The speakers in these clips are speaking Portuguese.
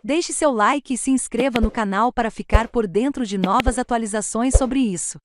Deixe seu like e se inscreva no canal para ficar por dentro de novas atualizações sobre isso.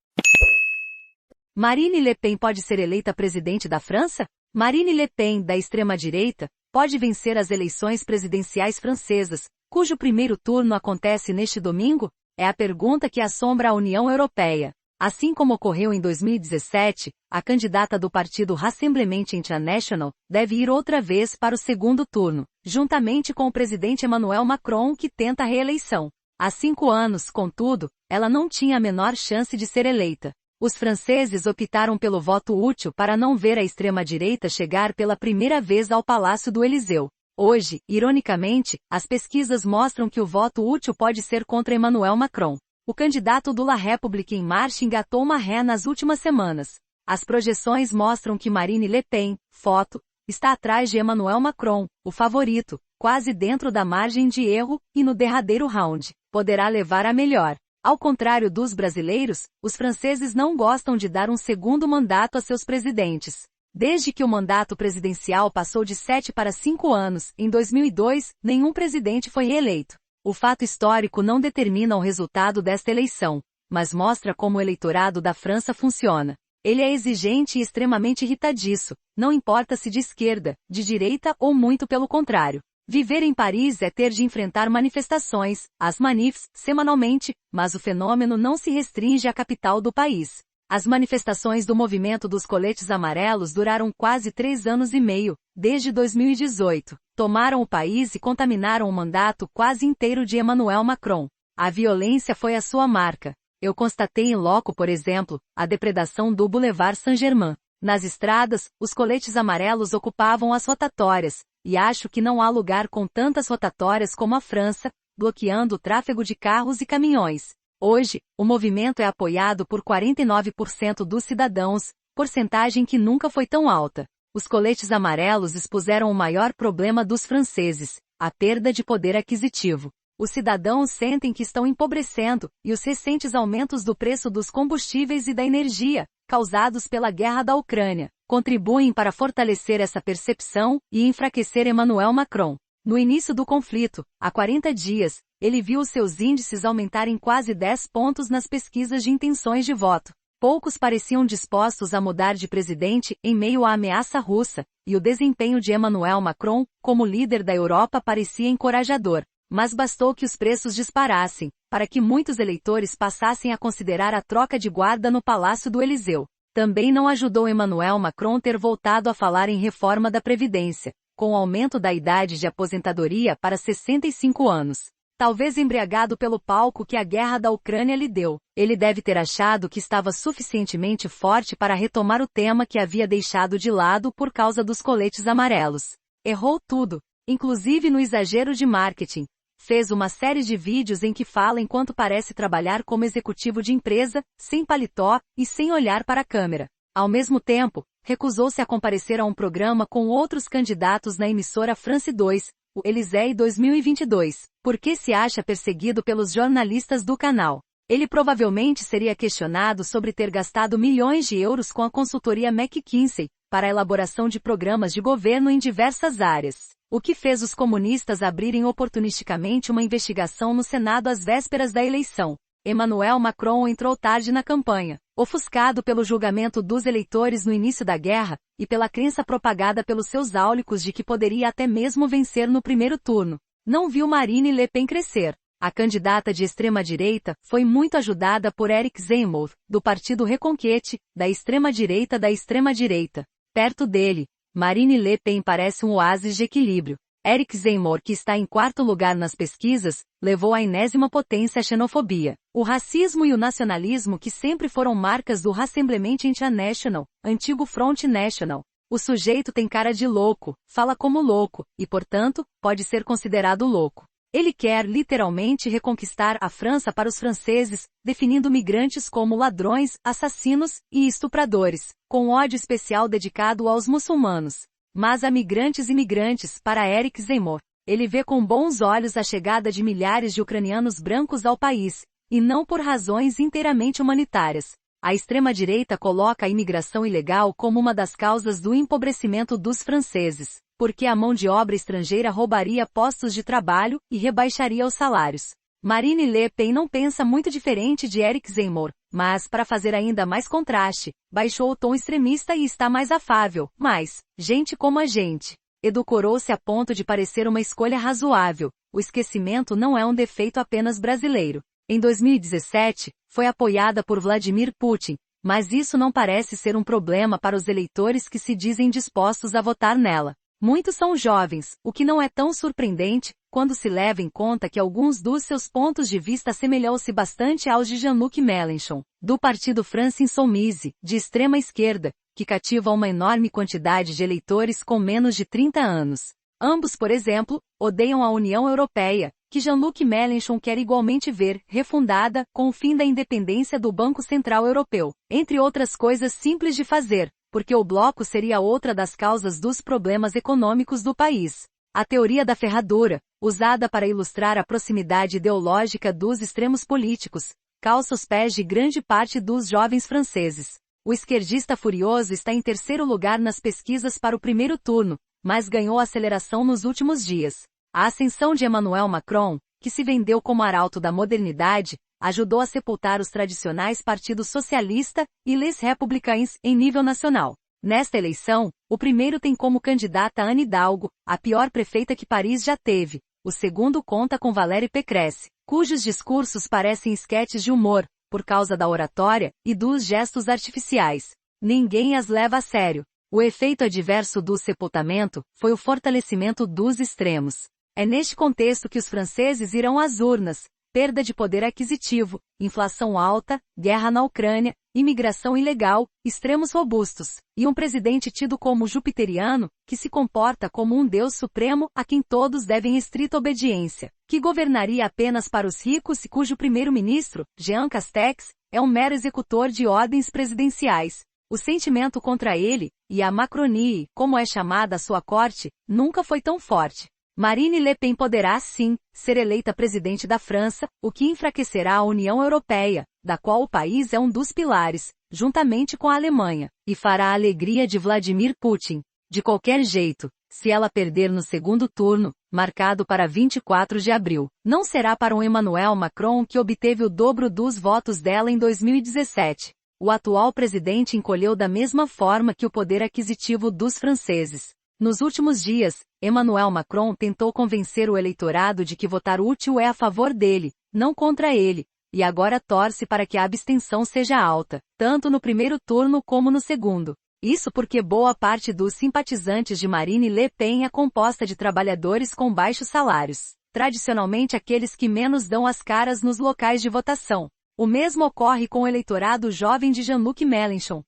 Marine Le Pen pode ser eleita presidente da França? Marine Le Pen, da extrema-direita, pode vencer as eleições presidenciais francesas, cujo primeiro turno acontece neste domingo? É a pergunta que assombra a União Europeia. Assim como ocorreu em 2017, a candidata do partido Rassemblement International deve ir outra vez para o segundo turno, juntamente com o presidente Emmanuel Macron, que tenta a reeleição. Há 5 anos, contudo, ela não tinha a menor chance de ser eleita. Os franceses optaram pelo voto útil para não ver a extrema-direita chegar pela primeira vez ao Palácio do Eliseu. Hoje, ironicamente, as pesquisas mostram que o voto útil pode ser contra Emmanuel Macron. O candidato do La République En Marche engatou uma ré nas últimas semanas. As projeções mostram que Marine Le Pen, foto, está atrás de Emmanuel Macron, o favorito, quase dentro da margem de erro, e no derradeiro round, poderá levar a melhor. Ao contrário dos brasileiros, os franceses não gostam de dar um segundo mandato a seus presidentes. Desde que o mandato presidencial passou de 7 para 5 anos, em 2002, nenhum presidente foi reeleito. O fato histórico não determina o resultado desta eleição, mas mostra como o eleitorado da França funciona. Ele é exigente e extremamente irritadiço, não importa se de esquerda, de direita ou muito pelo contrário. Viver em Paris é ter de enfrentar manifestações, as manifs, semanalmente, mas o fenômeno não se restringe à capital do país. As manifestações do movimento dos coletes amarelos duraram quase 3 anos e meio, desde 2018. Tomaram o país e contaminaram o mandato quase inteiro de Emmanuel Macron. A violência foi a sua marca. Eu constatei em loco, por exemplo, a depredação do Boulevard Saint-Germain. Nas estradas, os coletes amarelos ocupavam as rotatórias, e acho que não há lugar com tantas rotatórias como a França, bloqueando o tráfego de carros e caminhões. Hoje, o movimento é apoiado por 49% dos cidadãos, porcentagem que nunca foi tão alta. Os coletes amarelos expuseram o maior problema dos franceses, a perda de poder aquisitivo. Os cidadãos sentem que estão empobrecendo, e os recentes aumentos do preço dos combustíveis e da energia, causados pela guerra da Ucrânia, contribuem para fortalecer essa percepção e enfraquecer Emmanuel Macron. No início do conflito, há 40 dias, ele viu os seus índices aumentarem quase 10 pontos nas pesquisas de intenções de voto. Poucos pareciam dispostos a mudar de presidente em meio à ameaça russa, e o desempenho de Emmanuel Macron, como líder da Europa, parecia encorajador. Mas bastou que os preços disparassem, para que muitos eleitores passassem a considerar a troca de guarda no Palácio do Eliseu. Também não ajudou Emmanuel Macron ter voltado a falar em reforma da Previdência, com o aumento da idade de aposentadoria para 65 anos. Talvez embriagado pelo palco que a guerra da Ucrânia lhe deu, ele deve ter achado que estava suficientemente forte para retomar o tema que havia deixado de lado por causa dos coletes amarelos. Errou tudo, inclusive no exagero de marketing. Fez uma série de vídeos em que fala enquanto parece trabalhar como executivo de empresa, sem paletó e sem olhar para a câmera. Ao mesmo tempo, recusou-se a comparecer a um programa com outros candidatos na emissora France 2, o Élysée 2022, porque se acha perseguido pelos jornalistas do canal. Ele provavelmente seria questionado sobre ter gastado milhões de euros com a consultoria McKinsey, para a elaboração de programas de governo em diversas áreas, o que fez os comunistas abrirem oportunisticamente uma investigação no Senado às vésperas da eleição. Emmanuel Macron entrou tarde na campanha, ofuscado pelo julgamento dos eleitores no início da guerra, e pela crença propagada pelos seus áulicos de que poderia até mesmo vencer no primeiro turno. Não viu Marine Le Pen crescer. A candidata de extrema-direita foi muito ajudada por Éric Zemmour, do Partido Reconquête, da extrema-direita da extrema-direita. Perto dele, Marine Le Pen parece um oásis de equilíbrio. Éric Zemmour, que está em 4º lugar nas pesquisas, levou à enésima potência a xenofobia, o racismo e o nacionalismo que sempre foram marcas do Rassemblement International, antigo Front National. O sujeito tem cara de louco, fala como louco, e portanto, pode ser considerado louco. Ele quer literalmente reconquistar a França para os franceses, definindo migrantes como ladrões, assassinos e estupradores, com ódio especial dedicado aos muçulmanos. Mas há migrantes e imigrantes, para Éric Zemmour. Ele vê com bons olhos a chegada de milhares de ucranianos brancos ao país, e não por razões inteiramente humanitárias. A extrema-direita coloca a imigração ilegal como uma das causas do empobrecimento dos franceses, porque a mão de obra estrangeira roubaria postos de trabalho e rebaixaria os salários. Marine Le Pen não pensa muito diferente de Eric Zemmour, mas, para fazer ainda mais contraste, baixou o tom extremista e está mais afável, mas, gente como a gente. Edulcorou-se a ponto de parecer uma escolha razoável. O esquecimento não é um defeito apenas brasileiro. Em 2017, foi apoiada por Vladimir Putin, mas isso não parece ser um problema para os eleitores que se dizem dispostos a votar nela. Muitos são jovens, o que não é tão surpreendente, quando se leva em conta que alguns dos seus pontos de vista assemelham-se bastante aos de Jean-Luc Mélenchon, do partido France Insoumise, de extrema esquerda, que cativa uma enorme quantidade de eleitores com menos de 30 anos. Ambos, por exemplo, odeiam a União Europeia, que Jean-Luc Mélenchon quer igualmente ver refundada com o fim da independência do Banco Central Europeu, entre outras coisas simples de fazer, porque o bloco seria outra das causas dos problemas econômicos do país. A teoria da ferradura, usada para ilustrar a proximidade ideológica dos extremos políticos, calça os pés de grande parte dos jovens franceses. O esquerdista furioso está em terceiro lugar nas pesquisas para o primeiro turno, mas ganhou aceleração nos últimos dias. A ascensão de Emmanuel Macron, que se vendeu como arauto da modernidade, ajudou a sepultar os tradicionais partidos socialista e Les Républicains em nível nacional. Nesta eleição, o primeiro tem como candidata Anne Hidalgo, a pior prefeita que Paris já teve. O segundo conta com Valérie Pécresse, cujos discursos parecem esquetes de humor, por causa da oratória e dos gestos artificiais. Ninguém as leva a sério. O efeito adverso do sepultamento foi o fortalecimento dos extremos. É neste contexto que os franceses irão às urnas. Perda de poder aquisitivo, inflação alta, guerra na Ucrânia, imigração ilegal, extremos robustos, e um presidente tido como jupiteriano, que se comporta como um deus supremo a quem todos devem estrita obediência, que governaria apenas para os ricos e cujo primeiro-ministro, Jean Castex, é um mero executor de ordens presidenciais. O sentimento contra ele, e a Macronie, como é chamada a sua corte, nunca foi tão forte. Marine Le Pen poderá, sim, ser eleita presidente da França, o que enfraquecerá a União Europeia, da qual o país é um dos pilares, juntamente com a Alemanha, e fará a alegria de Vladimir Putin. De qualquer jeito, se ela perder no segundo turno, marcado para 24 de abril, não será para um Emmanuel Macron que obteve o dobro dos votos dela em 2017. O atual presidente encolheu da mesma forma que o poder aquisitivo dos franceses. Nos últimos dias, Emmanuel Macron tentou convencer o eleitorado de que votar útil é a favor dele, não contra ele, e agora torce para que a abstenção seja alta, tanto no primeiro turno como no segundo. Isso porque boa parte dos simpatizantes de Marine Le Pen é composta de trabalhadores com baixos salários, tradicionalmente aqueles que menos dão as caras nos locais de votação. O mesmo ocorre com o eleitorado jovem de Jean-Luc Mélenchon,